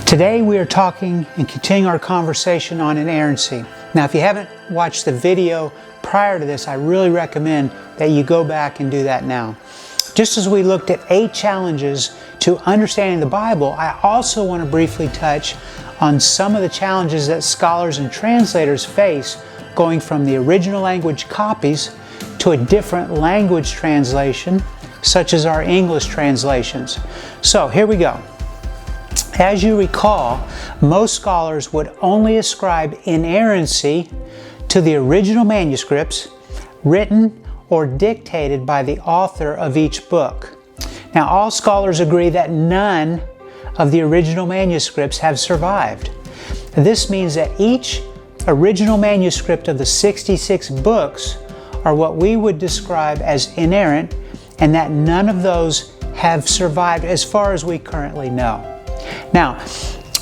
Today we are talking and continuing our conversation on inerrancy. Now, if you haven't watched the video prior to this, I really recommend that you go back and do that now. Just as we looked at 8 challenges to understanding the Bible, I also want to briefly touch on some of the challenges that scholars and translators face going from the original language copies to a different language translation, such as our English translations. So here we go. As you recall, most scholars would only ascribe inerrancy to the original manuscripts written or dictated by the author of each book. Now, all scholars agree that none of the original manuscripts have survived. This means that each original manuscript of the 66 books are what we would describe as inerrant, and that none of those have survived as far as we currently know. Now,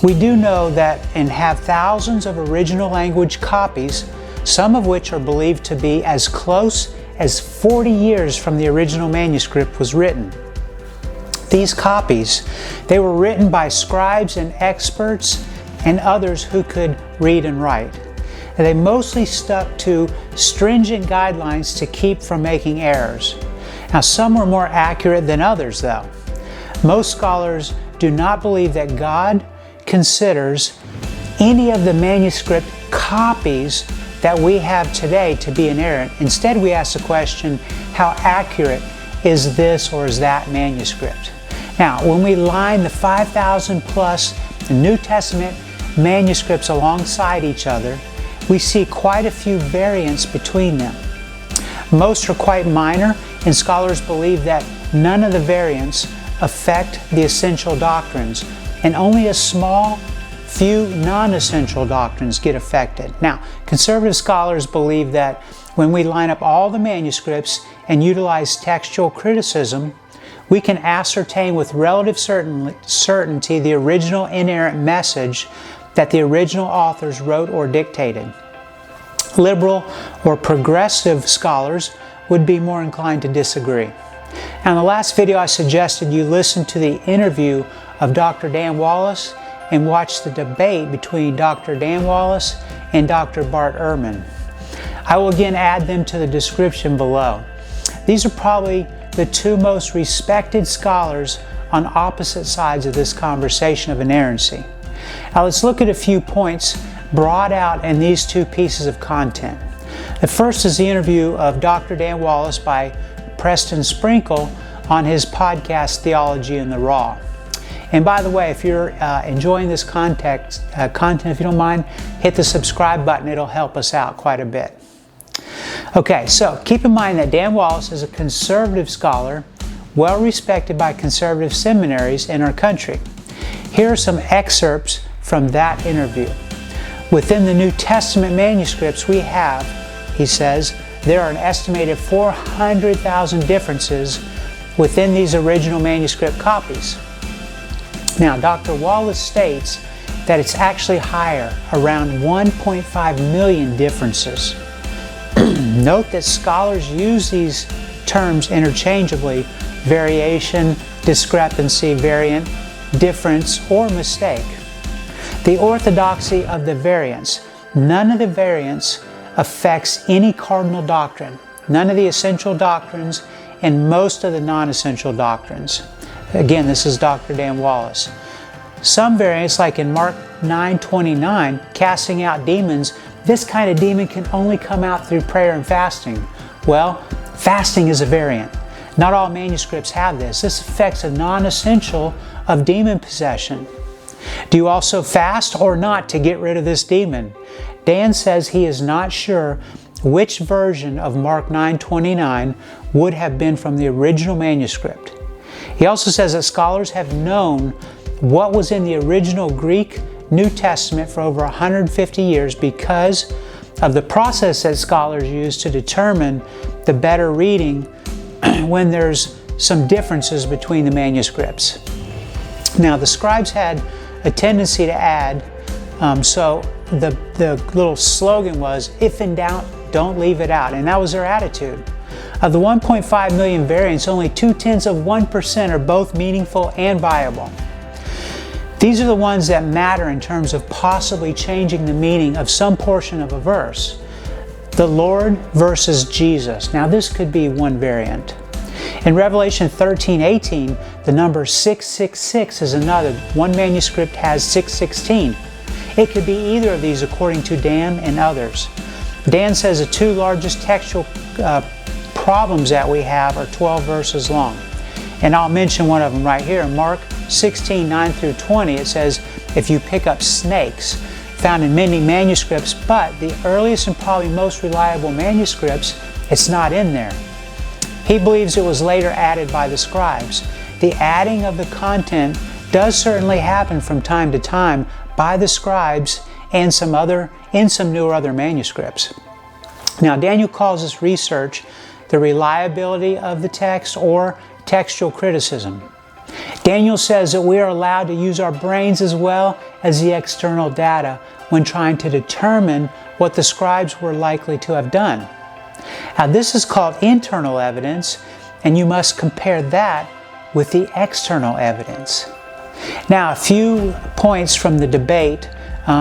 we do know that and have thousands of original language copies, some of which are believed to be as close as 40 years from the original manuscript was written. These copies, they were written by scribes and experts and others who could read and write. And they mostly stuck to stringent guidelines to keep from making errors. Now, some were more accurate than others, though. Most scholars do not believe that God considers any of the manuscript copies that we have today to be inerrant. Instead, we ask the question, how accurate is this or is that manuscript? Now, when we line the 5,000 plus New Testament manuscripts alongside each other, we see quite a few variants between them. Most are quite minor, and scholars believe that none of the variants affect the essential doctrines, and only a small few non-essential doctrines get affected. Now, conservative scholars believe that when we line up all the manuscripts and utilize textual criticism, we can ascertain with relative certainty the original inerrant message that the original authors wrote or dictated. Liberal or progressive scholars would be more inclined to disagree. Now, in the last video, I suggested you listen to the interview of Dr. Dan Wallace and watch the debate between Dr. Dan Wallace and Dr. Bart Ehrman. I will again add them to the description below. These are probably the 2 most respected scholars on opposite sides of this conversation of inerrancy. Now, let's look at a few points brought out in these 2 pieces of content. The first is the interview of Dr. Dan Wallace by Preston on his podcast, Theology in the Raw. And by the way, if you're enjoying this content, if you don't mind, hit the subscribe button. It'll help us out quite a bit. Okay, so keep in mind that Dan Wallace is a conservative scholar, well respected by conservative seminaries in our country. Here are some excerpts from that interview. Within the New Testament manuscripts we have, he says, there are an estimated 400,000 differences within these original manuscript copies. Now, Dr. Wallace states that it's actually higher, around 1.5 million differences. Note that scholars use these terms interchangeably: variation, discrepancy, variant, difference, or mistake. The orthodoxy of the variants. None of the variants affects any cardinal doctrine, none of the essential doctrines, and most of the non-essential doctrines. Again, this is Dr. Dan Wallace. Some variants, like in Mark 9:29, casting out demons, this kind of demon can only come out through prayer and fasting. Well, fasting is a variant. Not all manuscripts have this. This affects a non-essential of demon possession. Do you also fast or not to get rid of this demon? Dan says he is not sure which version of Mark 9:29 would have been from the original manuscript. He also says that scholars have known what was in the original Greek New Testament for over 150 years because of the process that scholars use to determine the better reading when there's some differences between the manuscripts. Now, the scribes had a tendency to add, so the little slogan was, if in doubt, don't leave it out. And that was their attitude. Of the 1.5 million variants, only 0.2% are both meaningful and viable. These are the ones that matter in terms of possibly changing the meaning of some portion of a verse. The Lord versus Jesus. Now this could be one variant. In Revelation 13:18, the number 666 is another. One manuscript has 616. It could be either of these according to Dan and others. Dan says the two largest textual problems that we have are 12 verses long. And I'll mention one of them right here. In Mark 16:9 through 20, it says, if you pick up snakes, found in many manuscripts, but the earliest and probably most reliable manuscripts, it's not in there. He believes it was later added by the scribes. The adding of the content does certainly happen from time to time by the scribes and in some new or other manuscripts. Now, Daniel calls this research the reliability of the text or textual criticism. Daniel says that we are allowed to use our brains as well as the external data when trying to determine what the scribes were likely to have done. Now, this is called internal evidence, and you must compare that with the external evidence. Now, a few points from the debate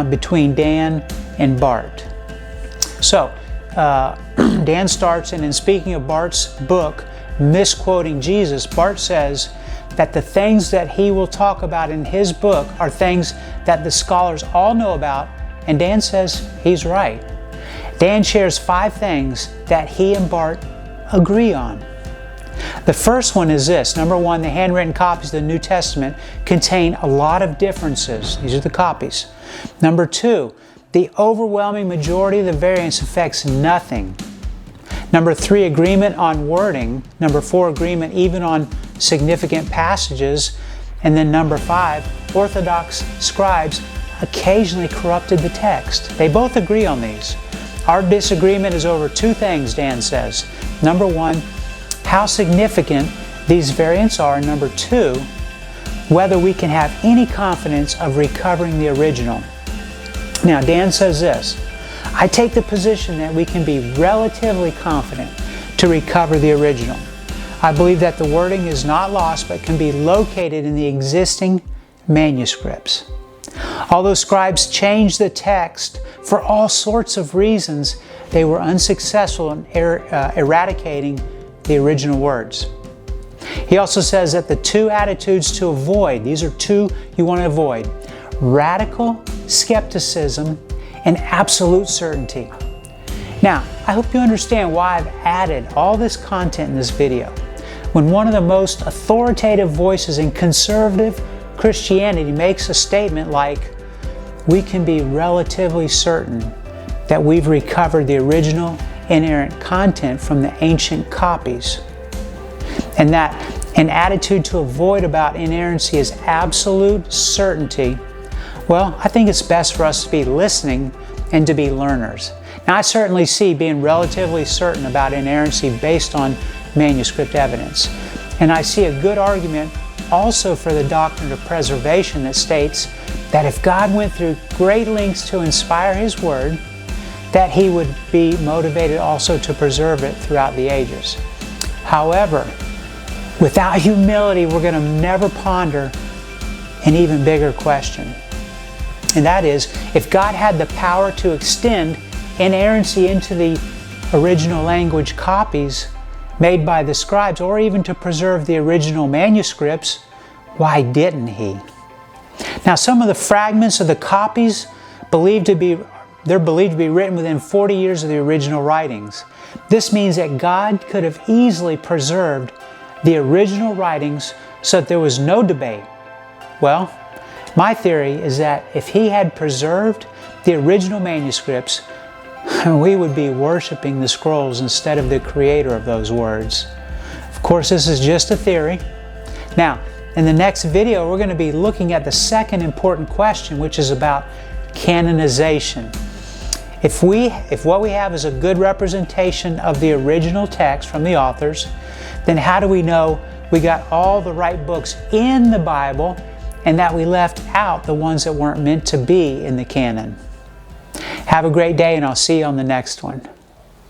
between Dan and Bart. So, Dan starts, and in speaking of Bart's book, Misquoting Jesus, Bart says that the things that he will talk about in his book are things that the scholars all know about, and Dan says he's right. Dan shares 5 things that he and Bart agree on. The first one is this. Number 1, the handwritten copies of the New Testament contain a lot of differences. These are the copies. Number 2, the overwhelming majority of the variants affects nothing. Number 3, agreement on wording. Number 4, agreement even on significant passages. And then number 5, Orthodox scribes occasionally corrupted the text. They both agree on these. Our disagreement is over 2 things, Dan says. Number 1, how significant these variants are. And number 2, whether we can have any confidence of recovering the original. Now, Dan says this, I take the position that we can be relatively confident to recover the original. I believe that the wording is not lost but can be located in the existing manuscripts. Although scribes changed the text for all sorts of reasons, they were unsuccessful in eradicating the original words. He also says that the 2 attitudes to avoid, these are 2 you want to avoid, radical skepticism and absolute certainty. Now, I hope you understand why I've added all this content in this video. When one of the most authoritative voices in conservative Christianity makes a statement like, we can be relatively certain that we've recovered the original inerrant content from the ancient copies, and that an attitude to avoid about inerrancy is absolute certainty, well, I think it's best for us to be listening and to be learners. Now, I certainly see being relatively certain about inerrancy based on manuscript evidence. And I see a good argument also for the doctrine of preservation that states that if God went through great lengths to inspire His Word, that He would be motivated also to preserve it throughout the ages. However, without humility, we're going to never ponder an even bigger question. And that is, if God had the power to extend inerrancy into the original language copies made by the scribes, or even to preserve the original manuscripts, why didn't He? Now, some of the fragments of the copies believed to be written within 40 years of the original writings. This means that God could have easily preserved the original writings so that there was no debate. Well, my theory is that if He had preserved the original manuscripts, we would be worshiping the scrolls instead of the creator of those words. Of course, this is just a theory. Now, in the next video, we're going to be looking at the second important question, which is about canonization. If what we have is a good representation of the original text from the authors, then how do we know we got all the right books in the Bible and that we left out the ones that weren't meant to be in the canon? Have a great day, and I'll see you on the next one.